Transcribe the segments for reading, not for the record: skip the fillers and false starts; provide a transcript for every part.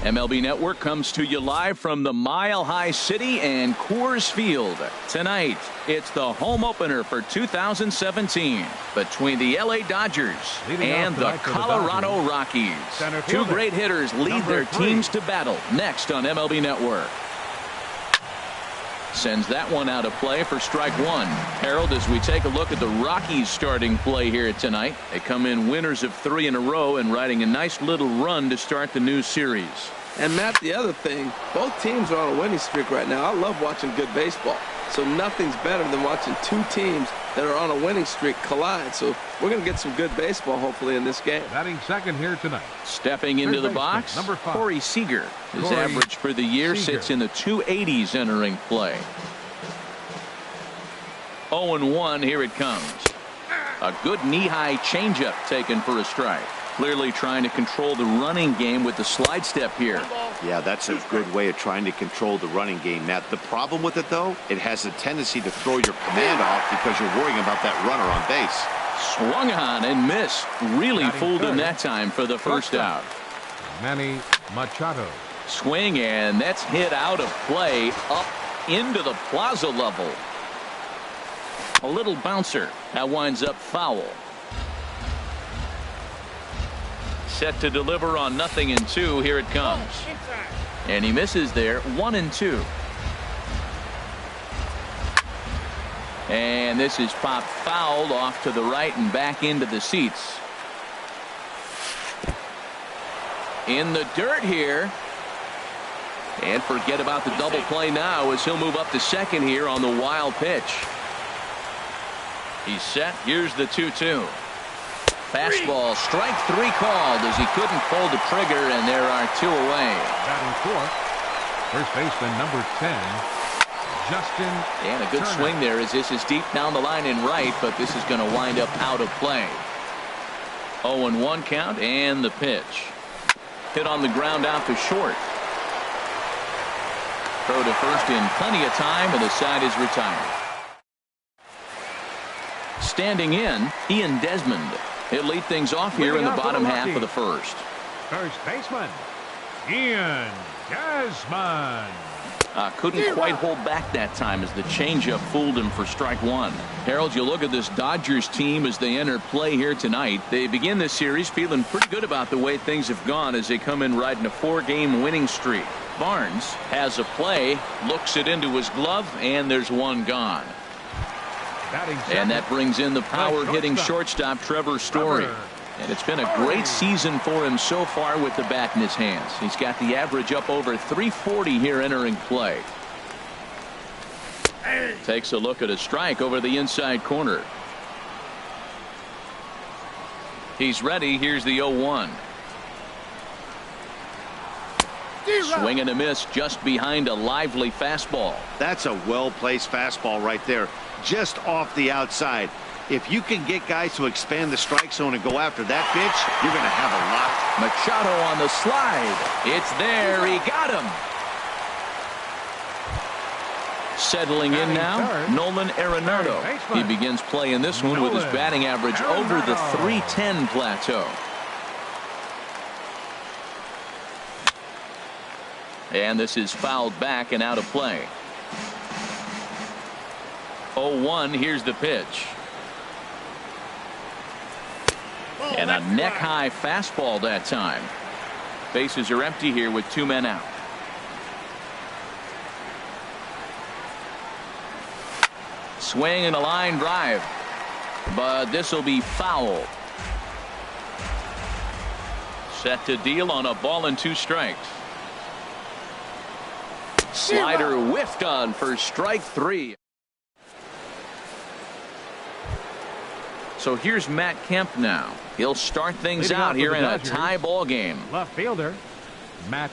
MLB Network comes to you live from the Mile High City and Coors Field. Tonight, it's the home opener for 2017 between the LA Dodgers and the Colorado Rockies. Two great hitters lead their teams to battle next on MLB Network. Sends that one out of play for strike one. Harold, as we take a look at the Rockies starting play here tonight, they come in winners of 3 in a row and riding a nice little run to start the new series. And Matt, the other thing, both teams are on a winning streak right now. I love watching good baseball. So nothing's better than watching two teams that are on a winning streak collide. So we're going to get some good baseball, hopefully, in this game. Batting second here tonight. Stepping into the box, number 5. Corey Seager. His average for the year sits in the 280s entering play. 0-1, here it comes. A good knee-high changeup taken for a strike. Clearly trying to control the running game with the slide step here. Yeah, that's a good way of trying to control the running game, Matt. The problem with it, though, it has a tendency to throw your command off because you're worrying about that runner on base. Swung on and missed. Really fooled him that time for the first out. Manny Machado. Swing, and that's hit out of play up into the plaza level. A little bouncer. That winds up foul. Set to deliver on 0-2. Here it comes. And he misses there. 1-2. And this is popped fouled off to the right and back into the seats. In the dirt here. And forget about the double play now as he'll move up to second here on the wild pitch. He's set. Here's the 2-2. Fastball, strike 3 called as he couldn't pull the trigger, and there are 2 away. Batting fourth, first baseman number 10, Justin And a good Turner. swing there as this is deep down the line in right, but this is going to wind up out of play. 0-1 count and the pitch. Hit on the ground out to short. Throw to first in plenty of time, and the side is retired. Standing in, Ian Desmond. He'll lead things off here in the bottom half of the first. First baseman, Ian Desmond. Couldn't quite hold back that time as the changeup fooled him for strike one. Harold, you look at this Dodgers team as they enter play here tonight. They begin this series feeling pretty good about the way things have gone as they come in riding a 4-game winning streak. Barnes has a play, looks it into his glove, and there's one gone. And that brings in the power-hitting shortstop Trevor Story. And it's been a great season for him so far with the bat in his hands. He's got the average up over 340 here entering play. Takes a look at a strike over the inside corner. He's ready. Here's the 0-1. Swing and a miss just behind a lively fastball. That's a well-placed fastball right there, just off the outside. If you can get guys to expand the strike zone and go after that pitch, you're going to have a lot. Machado on the slide. It's there. He got him. Settling in now, Nolan Arenado. He begins playing this one with his batting average over the 310 plateau. And this is fouled back and out of play. 0-1. Here's the pitch. And a neck-high fastball that time. Bases are empty here with 2 men out. Swing and a line drive. But this will be foul. Set to deal on a ball and 2 strikes. Slider whiffed on for strike 3. So here's Matt Kemp now. He'll start things out here in a tie ball game. Left fielder, Matt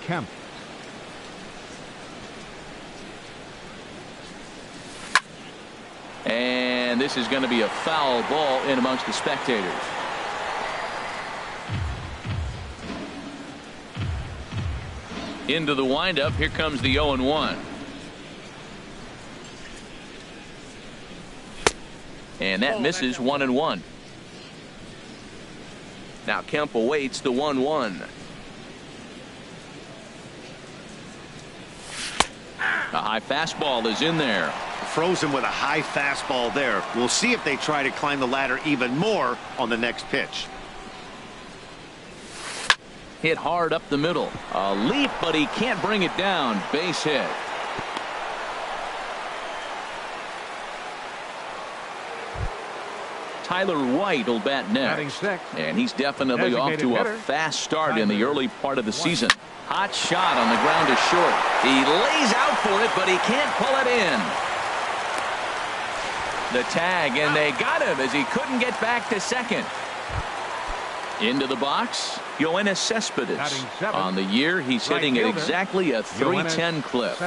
Kemp. And this is going to be a foul ball in amongst the spectators. Into the windup. Here comes the 0-1. And that misses. 1-1. Now Kemp awaits the 1-1. A high fastball is in there. Frozen with a high fastball there. We'll see if they try to climb the ladder even more on the next pitch. Hit hard up the middle. A leap, but he can't bring it down. Base hit. Tyler White will bat next. And he's definitely off to a fast start in the early part of the season. Hot shot on the ground to short. He lays out for it, but he can't pull it in. The tag, and they got him as he couldn't get back to second. Into the box, Yoenis Cespedes. On the year, he's hitting at exactly a .310 clip.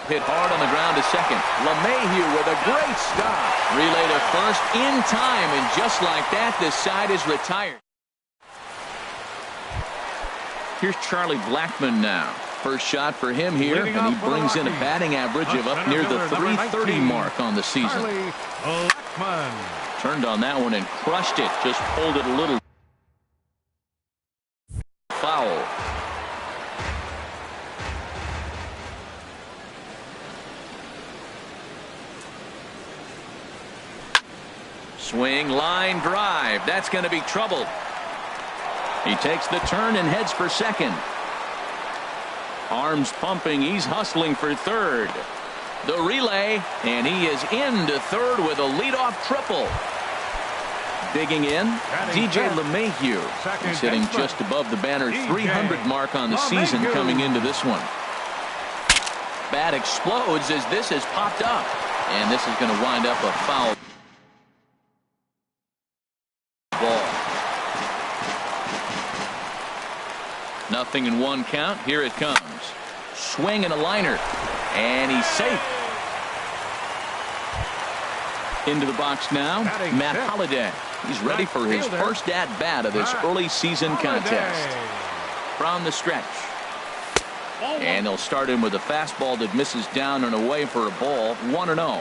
Hit hard on the ground to second. LeMahieu with a great stop. Relay to first in time, and just like that, this side is retired. Here's Charlie Blackmon now. First shot for him here, and he brings in a batting average of up near the .330 mark on the season. Turned on that one and crushed it. Just pulled it a little foul. Swing, line drive. That's going to be trouble. He takes the turn and heads for second. Arms pumping. He's hustling for third. The relay, and he is into third with a leadoff triple. Digging in, DJ LeMahieu. He's hitting just above the banner 300 mark on the season coming into this one. Bat explodes as this has popped up. And this is going to wind up a foul ball. Nothing in one count. Here it comes. Swing and a liner. And he's safe. Into the box now, Matt Holliday. He's ready for his first at-bat of this early season contest. From the stretch. And he'll start in with a fastball that misses down and away for a ball. 1-0.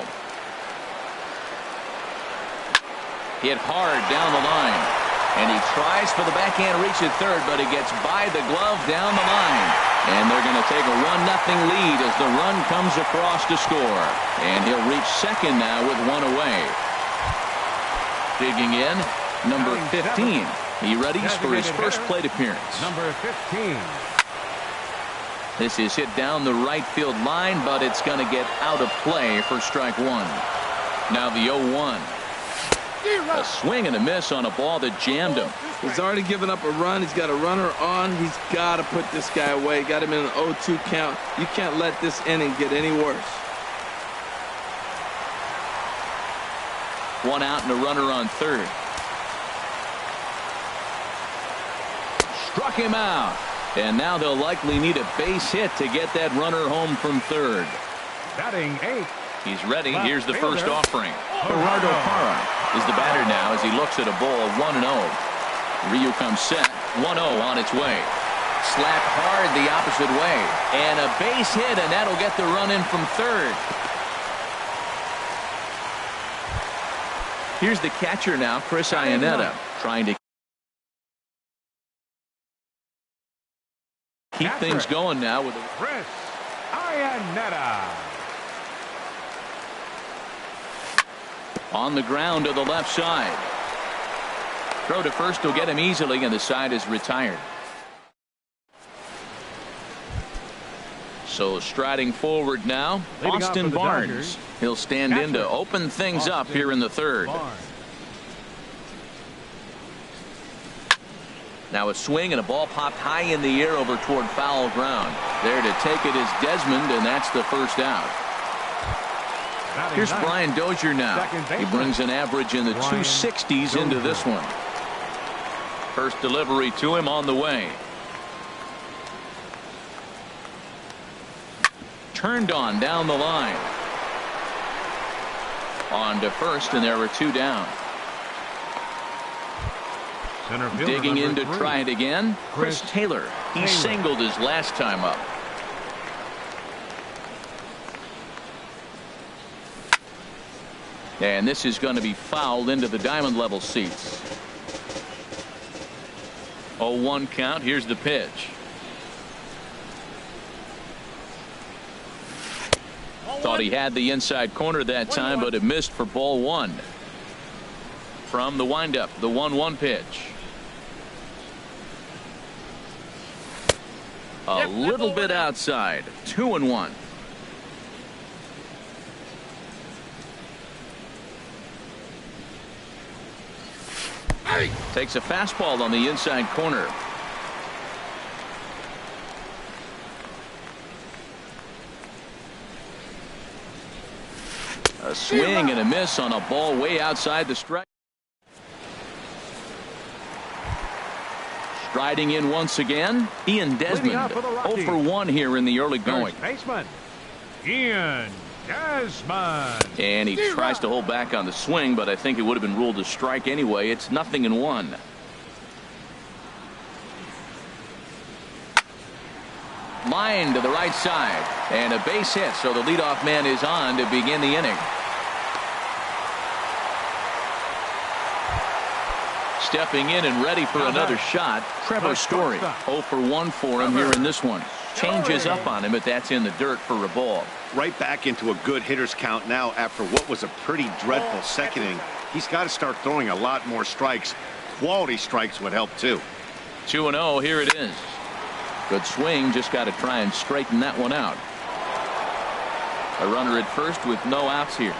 Hit hard down the line. And he tries for the backhand reach at third, but he gets by the glove down the line. And they're going to take a 1-0 lead as the run comes across to score. And he'll reach second now with one away. Digging in, number 15. He readies for his first plate appearance. Number 15. This is hit down the right field line, but it's going to get out of play for strike one. Now the 0-1. A swing and a miss on a ball that jammed him. He's already given up a run. He's got a runner on. He's got to put this guy away. Got him in an 0-2 count. You can't let this inning get any worse. One out and a runner on third. Struck him out. And now they'll likely need a base hit to get that runner home from third. Batting 8. He's ready. Here's the first offering. Gerardo Parra is the batter now as he looks at a ball 1-0. Ryu comes set. 1-0 on its way. Slapped hard the opposite way. And a base hit, and that'll get the run in from third. Here's the catcher now, Chris Iannetta, trying to keep things going now with Chris Iannetta. on the ground to the left side. Throw to first will get him easily, and the side is retired. So striding forward now, Austin Barnes. He'll stand in to open things up here in the third. Now a swing and a ball popped high in the air over toward foul ground. There to take it is Desmond, and that's the first out. Here's Brian Dozier now. He brings an average in the 260s into this one. First delivery to him on the way. Turned on down the line. On to first, and there were two down. Digging in to try it again, Chris Taylor. He singled his last time up. And this is going to be fouled into the diamond level seats. 0-1 count. Here's the pitch. Thought he had the inside corner that time, but it missed for ball one. From the windup, the 1-1 pitch. A little bit outside. 2-1. Takes a fastball on the inside corner. A swing and a miss on a ball way outside the strike. Striding in once again, Ian Desmond. 0 for 1 here in the early going. First baseman, Ian Desmond. And he tries to hold back on the swing, but I think it would have been ruled a strike anyway. It's 0-1. Line to the right side, and a base hit, so the leadoff man is on to begin the inning. Stepping in and ready for another shot, Trevor Story. 0 for 1 for him here in this one. Changes up on him, but that's in the dirt for a ball. Right back into a good hitter's count now after what was a pretty dreadful second inning. He's got to start throwing a lot more strikes. Quality strikes would help too. 2-0, here it is. Good swing, just got to try and straighten that one out. A runner at first with no outs here.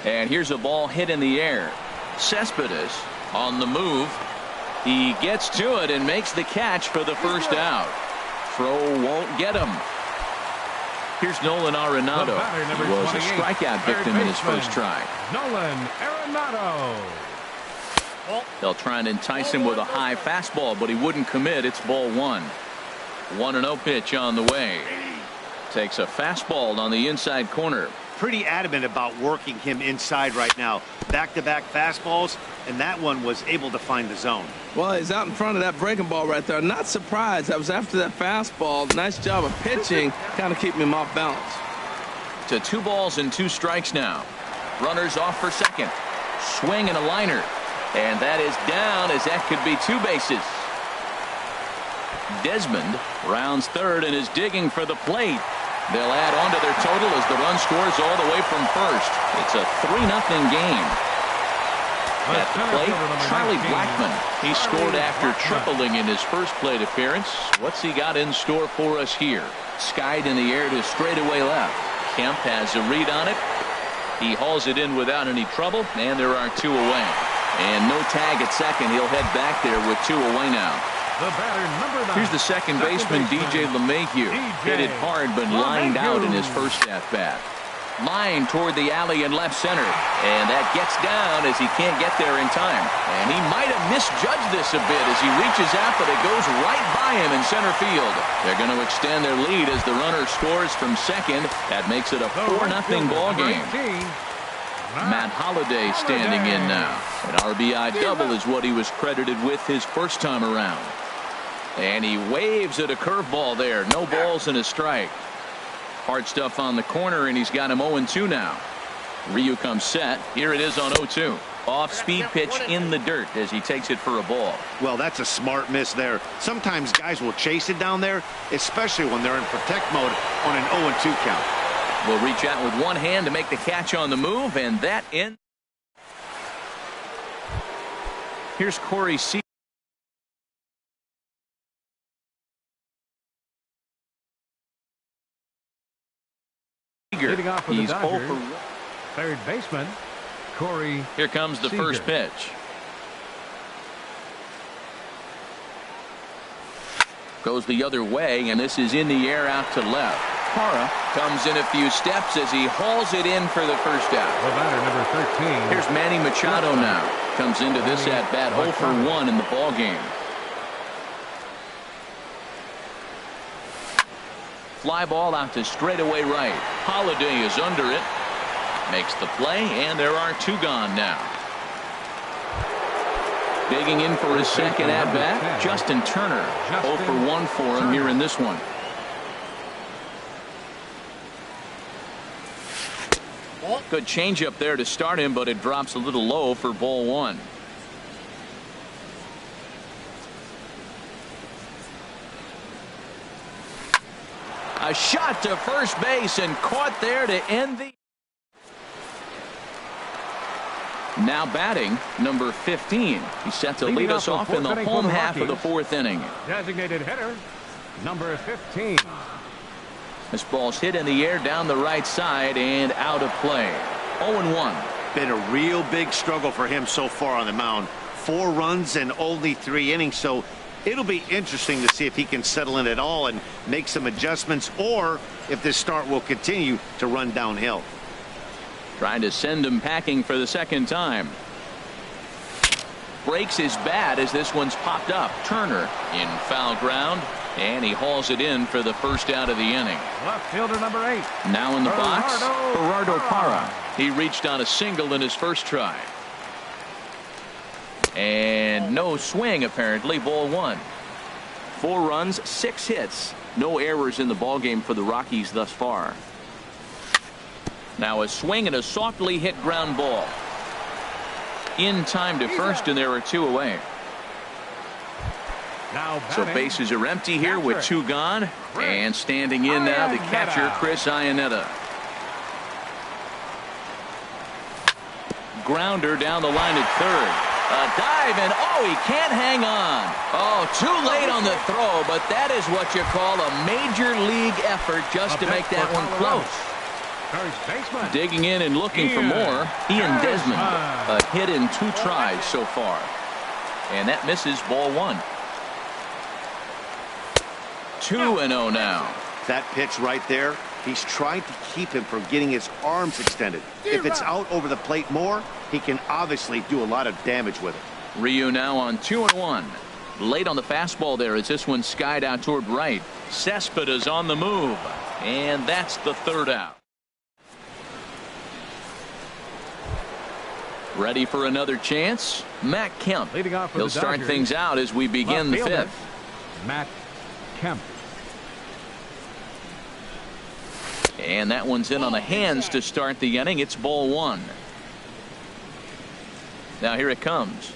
And here's a ball hit in the air. Cespedes on the move. He gets to it and makes the catch for the first out. Throw won't get him. Here's Nolan Arenado. He was a strikeout victim in his first try. Nolan Arenado. They'll try and entice him with a high fastball, but he wouldn't commit. It's ball one. 1-0 pitch on the way. Takes a fastball on the inside corner. Pretty adamant about working him inside right now. Back-to-back fastballs, and that one was able to find the zone. Well, he's out in front of that breaking ball right there. Not surprised. That was after that fastball. Nice job of pitching, kind of keeping him off balance. To 2 balls and 2 strikes now. Runners off for second. Swing and a liner. And that is down, as that could be 2 bases. Desmond rounds third and is digging for the plate. They'll add on to their total as the run scores all the way from first. It's a 3-0 game. At the plate, Charlie Blackmon. He scored after tripling in his first plate appearance. What's he got in store for us here? Skied in the air to straightaway left. Kemp has a read on it. He hauls it in without any trouble, and there are 2 away. And no tag at second. He'll head back there with 2 away now. The batter, number 9. Here's the second baseman, DJ LeMahieu. Hit it hard, but lined out in his first at-bat. Line toward the alley in left center. And that gets down as he can't get there in time. And he might have misjudged this a bit as he reaches out, but it goes right by him in center field. They're going to extend their lead as the runner scores from second. That makes it a 4-0 ball game. Matt Holliday standing in now. An RBI double is what he was credited with his first time around. And he waves at a curveball there. No balls and a strike. Hard stuff on the corner, and he's got him 0-2 now. Ryu comes set. Here it is on 0-2. Off-speed pitch in the dirt as he takes it for a ball. Well, that's a smart miss there. Sometimes guys will chase it down there, especially when they're in protect mode on an 0-2 count. Will reach out with one hand to make the catch on the move, and that ends. Here's Corey Seager. Leading off for the He's Dodgers, 0 for 1. third baseman, Corey Here comes the Seager. first pitch. Goes the other way, and this is in the air out to left. Parra comes in a few steps as he hauls it in for the first out. The batter, number 13. Here's Manny Machado now. Comes into this at-bat 0 for 1 in the ball game. Fly ball out to straightaway right. Holliday is under it. Makes the play, and there are 2 gone now. Digging in for his second at-bat, Justin Turner. 0 for 1 for him here in this one. Good changeup there to start him, but it drops a little low for ball 1. A shot to first base and caught there to end the. Now batting, number 15. He's set to lead us off in the home half of the fourth inning. Designated hitter, number 15. This ball's hit in the air down the right side and out of play. 0-1. Been a real big struggle for him so far on the mound. 4 runs and only 3 innings, so it'll be interesting to see if he can settle in at all and make some adjustments, or if this start will continue to run downhill. Trying to send him packing for the second time. Breaks his bat as this one's popped up. Turner in foul ground, and he hauls it in for the first out of the inning. Left fielder number 8. Now in the box, Gerardo Parra. He reached on a single in his first try. And no swing, apparently. Ball 1. 4 runs, 6 hits. No errors in the ballgame for the Rockies thus far. Now a swing and a softly hit ground ball. In time to first, and there are 2 away. So bases are empty here with 2 gone. And standing in now, the catcher, Chris Iannetta. Grounder down the line at third. A dive, and he can't hang on. Too late on the throw, but that is what you call a major league effort just to make that one close. Digging in and looking for more, Ian Desmond. A hit in 2 tries so far. And that misses. Ball 1. 2-0 now. That pitch right there, he's trying to keep him from getting his arms extended. If it's out over the plate more, he can obviously do a lot of damage with it. Ryu now on 2-1. Late on the fastball there as this one skied out toward right. Cespedes on the move. And that's the 3rd out. Ready for another chance? Matt Kemp. Leading off for He'll the start Dodgers. things out as we begin the 5th. Matt Kemp. And that one's in on the hands to start the inning. It's ball 1. Now here it comes.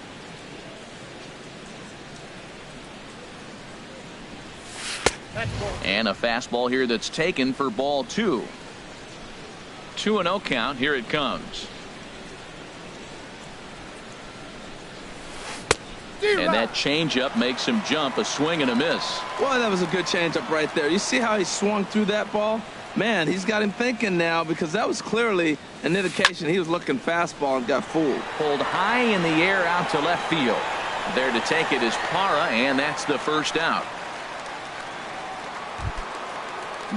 And a fastball here that's taken for ball 2. 2-0 count. Here it comes. And that changeup makes him jump. A swing and a miss. Boy, that was a good changeup right there. You see how he swung through that ball? Man, he's got him thinking now, because that was clearly an indication he was looking fastball and got fooled. Pulled high in the air out to left field. There to take it is Parra, and that's the first out.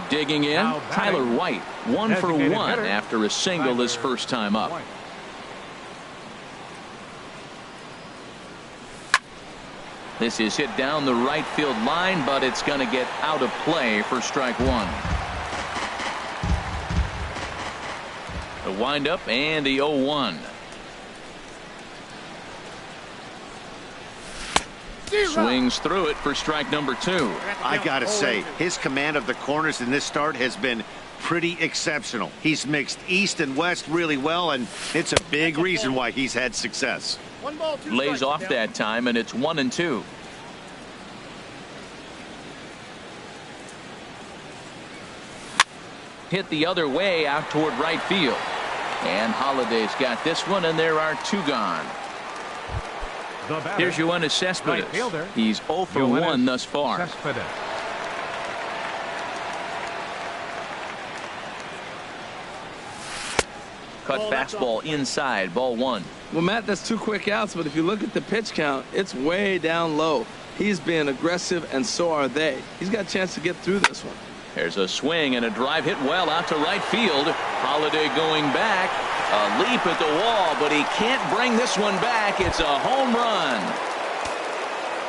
Digging in, Tyler White. 1 for 1 after a single his first time up. This is hit down the right field line, but it's going to get out of play for strike 1. The windup and the 0-1. Swings through it for strike number 2. I gotta say, his command of the corners in this start has been pretty exceptional. He's mixed east and west really well, and it's a big reason why he's had success. Lays off that time, and it's 1-2. Hit the other way out toward right field. And Holliday's got this one, and there are 2 gone. Here's Yoenis Cespedes. He's 0 for 1 thus far. Cespedes. Cut fastball inside, ball 1. Well, Matt, that's 2 quick outs, but if you look at the pitch count, it's way down low. He's being aggressive, and so are they. He's got a chance to get through this one. There's a swing and a drive hit well out to right field. Holliday going back. A leap at the wall, but he can't bring this one back. It's a home run.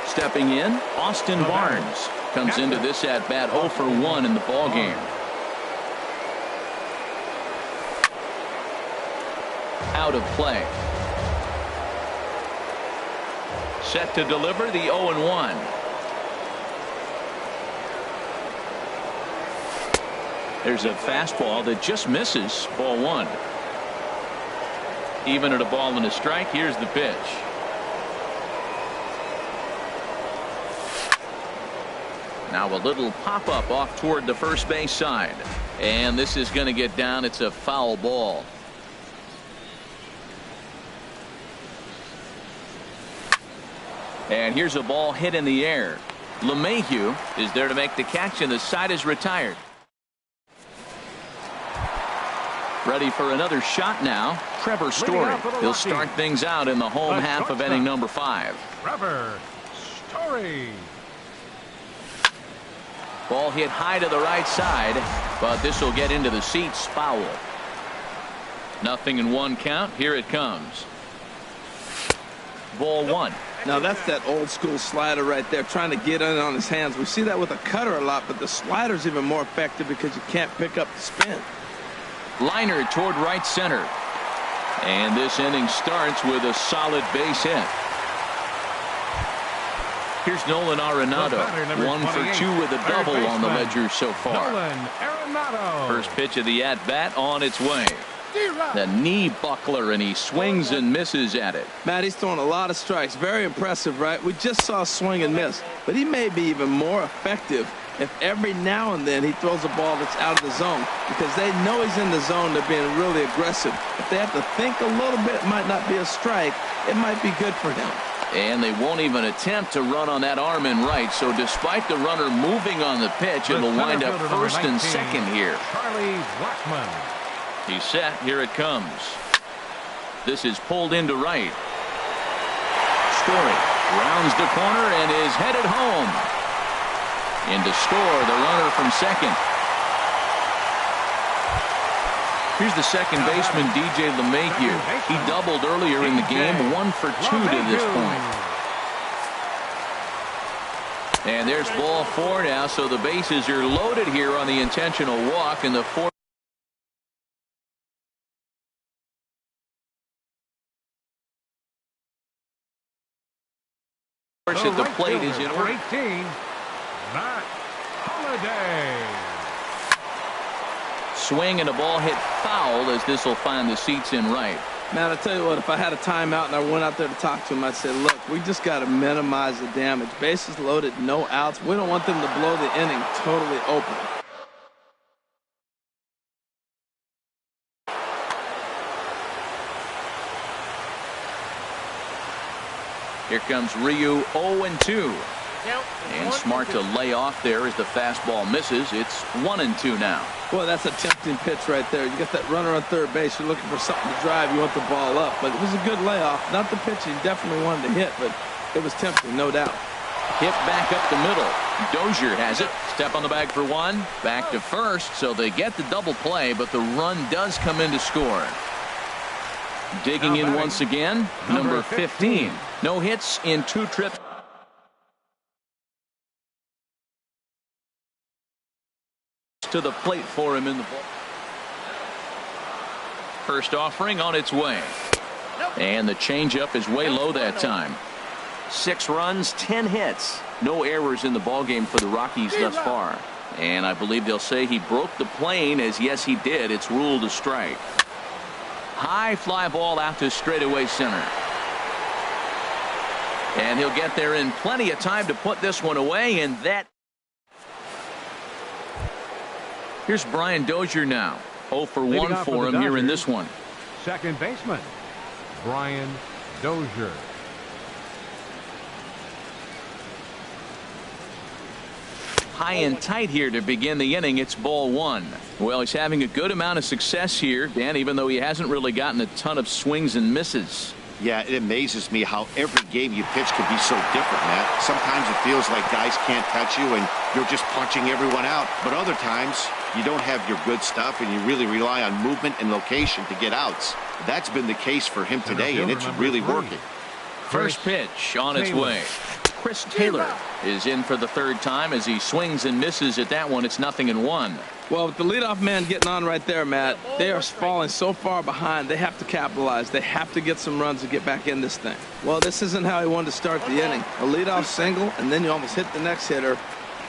Stepping in, Austin Barnes comes into this at bat 0 for 1 in the ball game. Out of play. Set to deliver the 0-1. There's a fastball that just misses. Ball 1. Even at a ball and a strike. Here's the pitch. Now a little pop-up off toward the first base side. And this is going to get down. It's a foul ball. And here's a ball hit in the air. LeMahieu is there to make the catch, and the side is retired. Ready for another shot now. Trevor Story. He'll start things out in the home half of inning number 5. Trevor Story. Ball hit high to the right side, but this will get into the seats. Foul. 0-1 count. Here it comes. Ball 1. Now that's that old school slider right there, trying to get in on his hands. We see that with a cutter a lot, but the slider's even more effective because you can't pick up the spin. Liner toward right center. And this inning starts with a solid base hit. Here's Nolan Arenado. 1 for 2 with a double on the ledger so far. Nolan Arenado. First pitch of the at-bat on its way. The knee buckler, and he swings and misses at it. Matt, he's throwing a lot of strikes. Very impressive, right? We just saw swing and miss, but he may be even more effective if every now and then he throws a ball that's out of the zone, because they know he's in the zone. They're being really aggressive. If they have to think a little bit, it might not be a strike. It might be good for him. And they won't even attempt to run on that arm in right. So despite the runner moving on the pitch, it'll wind up first and second here. Charlie Blackmon. He's set. Here it comes. This is pulled into right. Story rounds the corner and is headed home. In to score the runner from second. Here's the second baseman, DJ LeMahieu. He doubled earlier in the game, 1 for 2 to this point. And there's ball 4 now, so the bases are loaded here on the intentional walk in the fourth. At the plate is in order. 18, Matt Holliday. Swing and a ball hit foul, as this will find the seats in right. Man, I tell you what, if I had a timeout and I went out there to talk to him, I'd say, look, we just got to minimize the damage. Bases loaded, no outs. We don't want them to blow the inning totally open. Here comes Ryu, 0-2. And smart to lay off there as the fastball misses. It's 1-2 now. Boy, that's a tempting pitch right there. You got that runner on third base. You're looking for something to drive. You want the ball up. But it was a good layoff. Not the pitch he definitely wanted to hit, but it was tempting, no doubt. Hit back up the middle. Dozier has it. Step on the bag for 1. Back to first, so they get the double play, but the run does come in to score. Digging in once again, number 15. No hits in 2 trips. To the plate for him in the ball. First offering on its way. And the changeup is way low that time. 6 runs, 10 hits. No errors in the ballgame for the Rockies thus far. And I believe they'll say he broke the plane, as yes he did. It's ruled a strike. High fly ball out to straightaway center. And he'll get there in plenty of time to put this one away, and that. Here's Brian Dozier now. 0 for 1 for him here in this one. Second baseman, Brian Dozier. High and tight here to begin the inning. It's ball 1. Well, he's having a good amount of success here, Dan, even though he hasn't really gotten a ton of swings and misses. Yeah, it amazes me how every game you pitch can be so different, Matt. Sometimes it feels like guys can't touch you and you're just punching everyone out. But other times you don't have your good stuff and you really rely on movement and location to get outs. That's been the case for him today, and it's really working. First pitch on its way. Chris Taylor is in for the 3rd time as he swings and misses at that one. It's 0-1. Well, with the leadoff man getting on right there, Matt, they are falling so far behind. They have to capitalize. They have to get some runs to get back in this thing. Well, this isn't how he wanted to start the inning. A leadoff single, and then you almost hit the next hitter.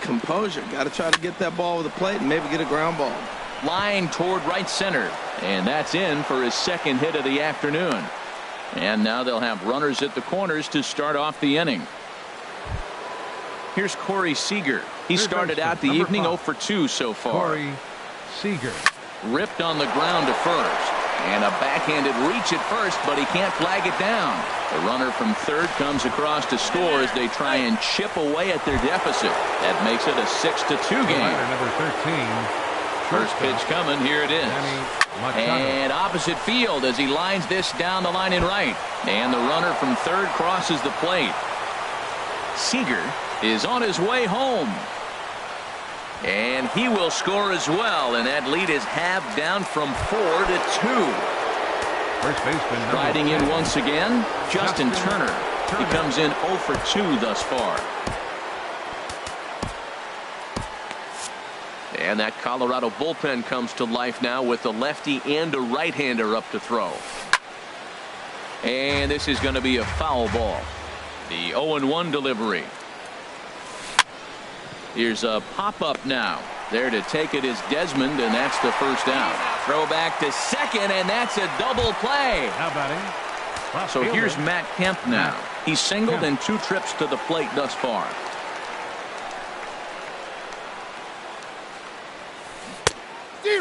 Composure. Got to try to get that ball over the plate and maybe get a ground ball. Line toward right center. And that's in for his 2nd hit of the afternoon. And now they'll have runners at the corners to start off the inning. Here's Corey Seager. He started out the evening 0 for 2 so far. Corey Seager. Ripped on the ground to first. And a backhanded reach at first, but he can't flag it down. The runner from third comes across to score as they try and chip away at their deficit. That makes it a 6-2 game. Number 13. First pitch coming. Here it is. And opposite field as he lines this down the line in right. And the runner from third crosses the plate. Seager is on his way home. And he will score as well. And that lead is halved down from 4 to 2. First baseman. Riding in once again, Justin Turner. He comes in 0 for 2 thus far. And that Colorado bullpen comes to life now with a lefty and a right-hander up to throw. And this is going to be a foul ball. The 0-1 delivery. Here's a pop-up now. There to take it is Desmond, and that's the first out. Throw back to second, and that's a double play. How batting? So here's Matt Kemp now. He's singled and 2 trips to the plate thus far.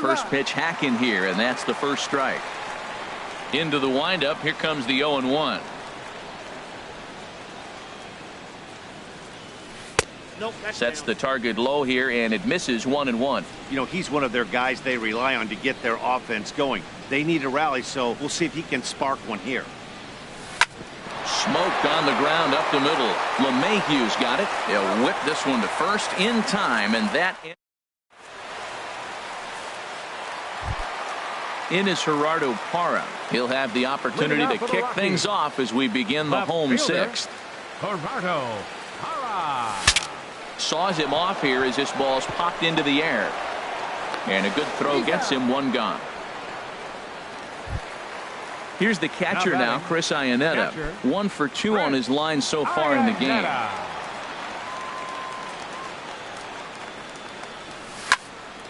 First pitch hack in here, and that's the first strike. Into the windup. Here comes the 0-1. Nope, Sets the target low here, and it misses 1-1. You know, he's one of their guys they rely on to get their offense going. They need a rally, so we'll see if he can spark one here. Smoked on the ground up the middle. LeMahieu's got it. He'll whip this one to first in time, and that in is Gerardo Parra. He'll have the opportunity to kick things off as we begin the home sixth. Gerardo Parra saws him off here as this ball's popped into the air. And a good throw gets him one gone. Here's the catcher now, Chris Iannetta. 1 for 2 on his line so far in the game.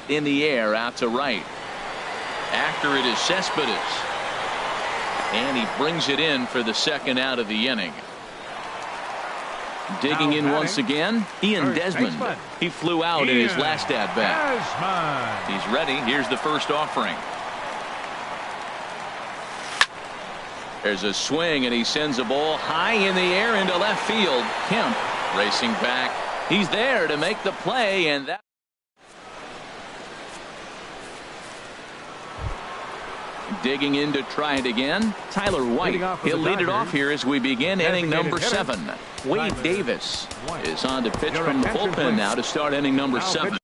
In the air out to right. After it is Cespedes. And he brings it in for the second out of the inning. Digging in once again, Ian Desmond. He flew out in his last at-bat. He's ready. Here's the first offering. There's a swing, and he sends a ball high in the air into left field. Kemp racing back. He's there to make the play, and that. Digging in to try it again. Tyler White. He'll lead it off here as we begin inning number 7. Wade Davis is on to pitch from the bullpen now to start inning number 7.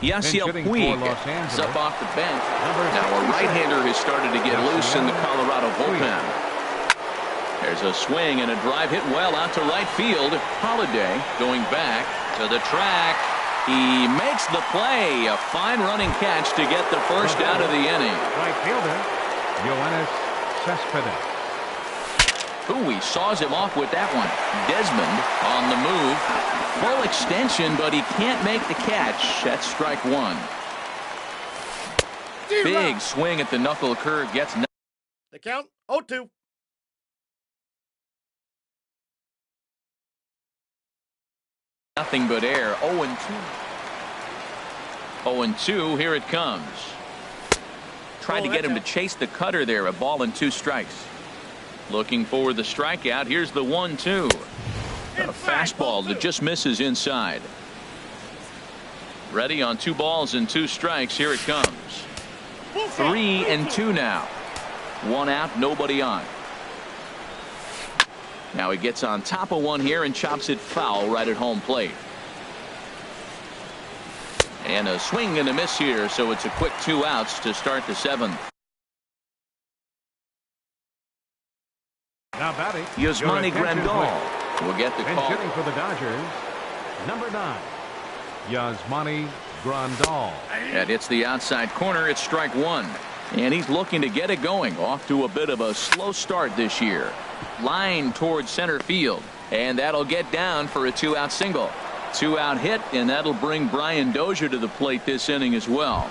Yasiel Puig is up off the bench. Now a right-hander has started to get loose in the Colorado bullpen. There's a swing and a drive hit well out to right field. Holiday going back to the track. He makes the play. A fine running catch to get the first out of the inning. Right fielder, Yoenis Cespedes. Ooh, he saws him off with that one. Desmond on the move. Full extension, but he can't make the catch. That's strike 1. Big swing at the knuckle curve. Gets the count 0-2. Nothing but air. 0-2. 0-2. Here it comes. Tried to get him to chase the cutter there. A ball and 2 strikes. Looking for the strikeout. Here's the 1-2. A fastball that just misses inside. Ready on 2 balls and 2 strikes. Here it comes. 3-2 now. 1 out, nobody on. Now he gets on top of one here and chops it foul right at home plate. And a swing and a miss here, so it's a quick 2 outs to start the 7th. Now batting, Yasmani Grandal will get the call. Hitting for the Dodgers, number 9, Yasmani Grandal. And it's the outside corner. It's strike 1. And he's looking to get it going. Off to a bit of a slow start this year. Line towards center field. And that'll get down for a 2-out single. 2-out hit, and that'll bring Brian Dozier to the plate this inning as well.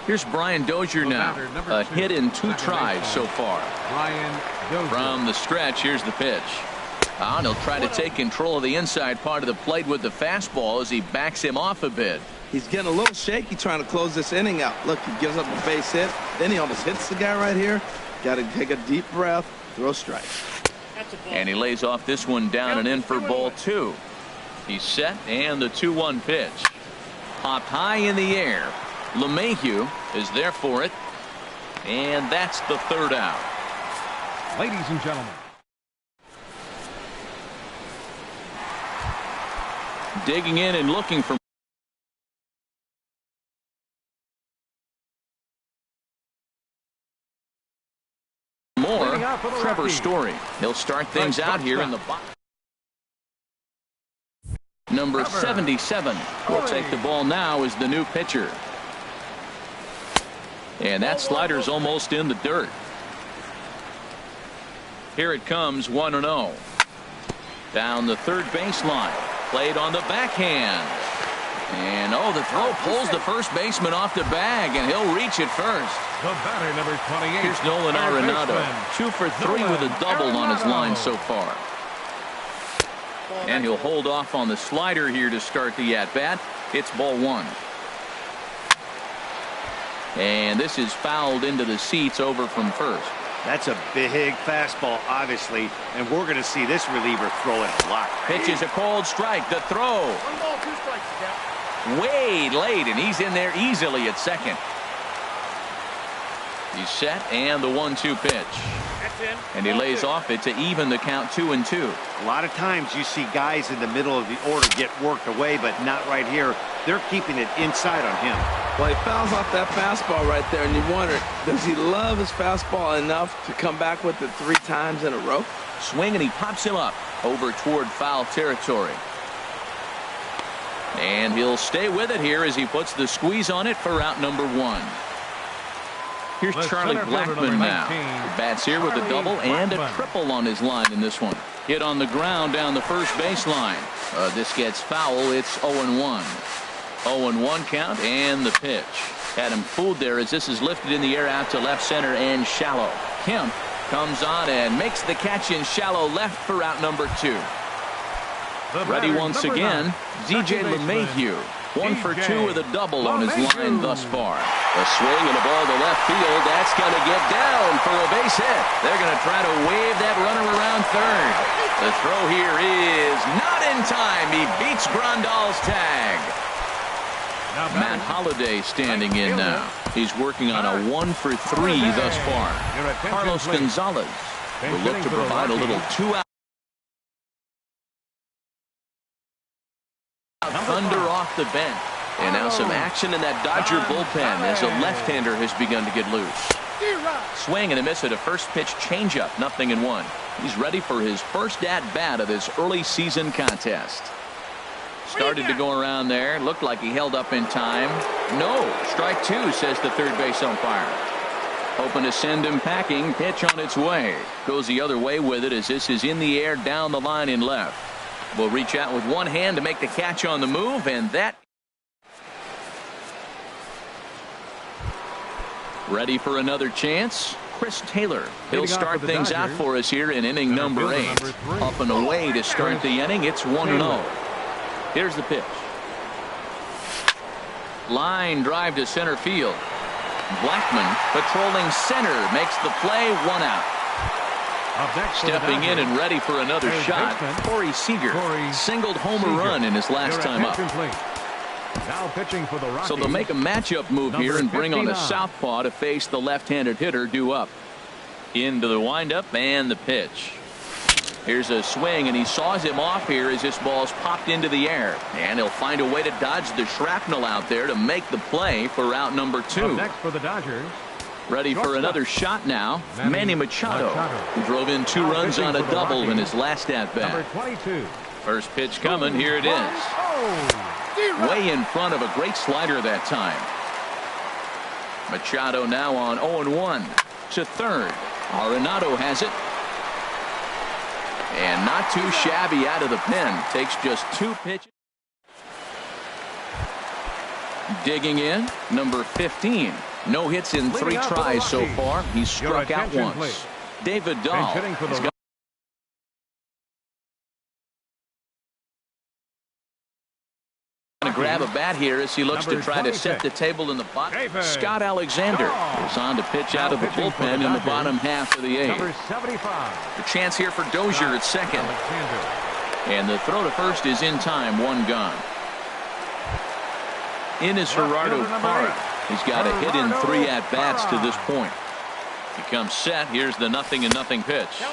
Here's Brian Dozier now. A hit in 2 tries so far. From the stretch, here's the pitch. And he'll try to take control of the inside part of the plate with the fastball as he backs him off a bit. He's getting a little shaky trying to close this inning out. Look, he gives up a base hit. Then he almost hits the guy right here. Got to take a deep breath, throw a strike. And he lays off this one down and in for ball 2. He's set, and the 2-1 pitch. Popped high in the air. LeMahieu is there for it. And that's the 3rd out. Ladies and gentlemen. Digging in and looking for more, Trevor Story. He'll start things out here in the box. Number 77 will take the ball now as the new pitcher. And that slider's almost in the dirt. Here it comes, 1-0. Down the third baseline. Played on the backhand. And the throw pulls the first baseman off the bag, and he'll reach it first. The batter, number 28. Here's Nolan Arenado. 2 for 3 with a double on his line so far. And he'll hold off on the slider here to start the at-bat. It's ball 1. And this is fouled into the seats over from first. That's a big fastball, obviously, and we're going to see this reliever throw it a lot. Pitch is a cold strike. The throw. 1 ball, 2 strikes, Cap. Way late, and he's in there easily at second. He's set, and the 1-2 pitch. That's in. And he lays off it to even the count 2-2. A lot of times you see guys in the middle of the order get worked away, but not right here. They're keeping it inside on him. Well, he fouls off that fastball right there, and you wonder, does he love his fastball enough to come back with it 3 times in a row? Swing, and he pops him up over toward foul territory. And he'll stay with it here as he puts the squeeze on it for out number 1. Here's Charlie Blackmon now. He bats here with a double and a triple on his line in this one. Hit on the ground down the first baseline. This gets foul. It's 0-1. 0-1 count, and the pitch. Had him fooled there as this is lifted in the air out to left center and shallow. Kemp comes on and makes the catch in shallow left for out number 2. Ready once again, DJ LeMahieu. 1 for 2 with a double on his line thus far. A swing and a ball to left field. That's going to get down for a base hit. They're going to try to wave that runner around third. The throw here is not in time. He beats Grandal's tag. Matt Holliday standing in now. He's working on a 1 for 3 thus far. Carlos Gonzalez will look to provide a little 2-out. Thunder off the bench. And now some action in that Dodger bullpen as a left-hander has begun to get loose. Swing and a miss at a first pitch changeup. 0-1. He's ready for his first at-bat of this early season contest. Started to go around there. Looked like he held up in time. No. Strike 2, says the third base umpire. Hoping to send him packing. Pitch on its way. Goes the other way with it as this is in the air down the line in left. Will reach out with one hand to make the catch on the move, and that. Ready for another chance. Chris Taylor. He'll start things out for us here in inning number 8. Up and away to start the inning. It's 1-0. Here's the pitch. Line drive to center field. Blackmon patrolling center makes the play. 1 out. Stepping in and ready for another shot. Corey Seager singled home a run in his last time up. Now pitching for the Rockies. So they'll make a matchup move here and bring on a southpaw to face the left-handed hitter due up. Into the windup and the pitch. Here's a swing, and he saws him off here as this ball's popped into the air. And he'll find a way to dodge the shrapnel out there to make the play for out number 2. Next for the Dodgers. Ready for another shot now. Manny Machado, who drove in 2 runs on a double in his last at-bat. First pitch coming. Here it is. Way in front of a great slider that time. Machado now on 0-1 to third. Arenado has it. And not too shabby out of the pen. Takes just 2 pitches. Digging in, number 15. No hits in 3 tries so far. He's struck out once. Please. David Dahl has got to grab a bat here as he looks to try to set the table in the bottom. Scott Alexander is on to pitch out of the bullpen in the bottom half of the 8th. Number 75. The chance here for Dozier at second. And the throw to first is in time, 1 gone. In is Gerardo Parra. He's got a hit in 3 at-bats to this point. He comes set. Here's the 0-0 pitch.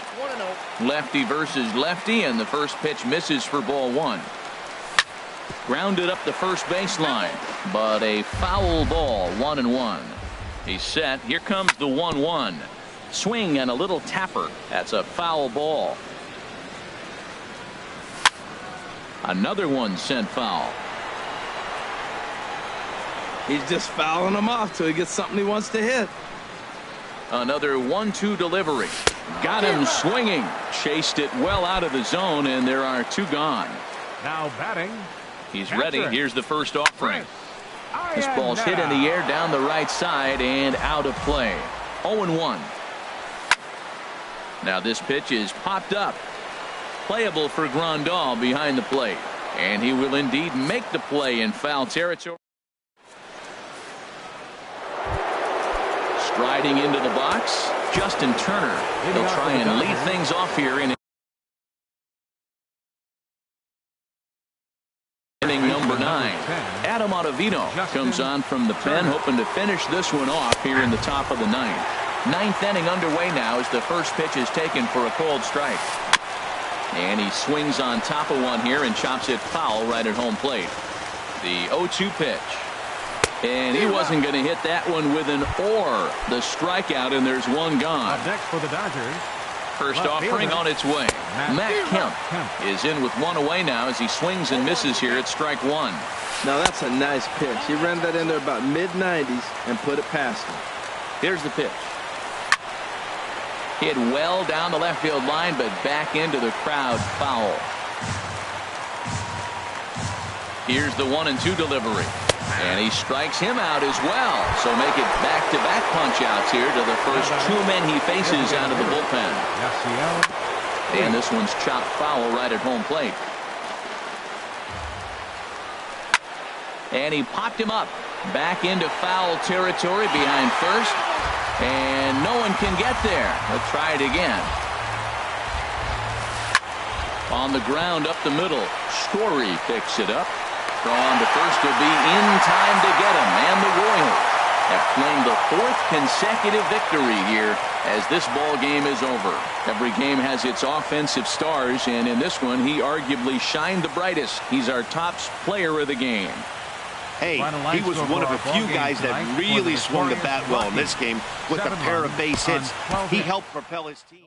Lefty versus lefty, and the first pitch misses for ball 1. Grounded up the first baseline, but a foul ball, 1-1. He's set. Here comes the 1-1. Swing and a little tapper. That's a foul ball. Another one sent foul. He's just fouling them off till he gets something he wants to hit. Another 1-2 delivery. Got him swinging. Chased it well out of the zone, and there are 2 gone. Now batting. He's ready. Here's the first offering. This ball's hit in the air down the right side and out of play. 0-1. Now this pitch is popped up. Playable for Grandal behind the plate. And he will indeed make the play in foul territory. Striding into the box, Justin Turner. He'll try and lead things off here in inning number 9. Adam Ottavino comes on from the pen, hoping to finish this one off here in the top of the 9th. 9th inning underway now as the first pitch is taken for a cold strike. And he swings on top of one here and chops it foul right at home plate. The 0-2 pitch. And he wasn't going to hit that one with an or. The strikeout, and there's 1 gone. Up next for the Dodgers. First offering on its way. Matt Kemp is in with 1 away now as he swings and misses here at strike 1. Now that's a nice pitch. He ran that in there about mid-90s and put it past him. Here's the pitch. Hit well down the left field line, but back into the crowd, foul. Here's the 1-2 delivery. And he strikes him out as well. So make it back-to-back punch-outs here to the first 2 men he faces out of the bullpen. And this one's chopped foul right at home plate. And he popped him up. Back into foul territory behind first. And no one can get there. Let's try it again. On the ground up the middle. Story picks it up. Throw on to first will be in time to get him. And the Royals have claimed the 4th consecutive victory here as this ball game is over. Every game has its offensive stars, and in this one he arguably shined the brightest. He's our top player of the game. Hey, he was one of a few guys that really swung the bat well in this game with a pair of base hits. He helped propel his team.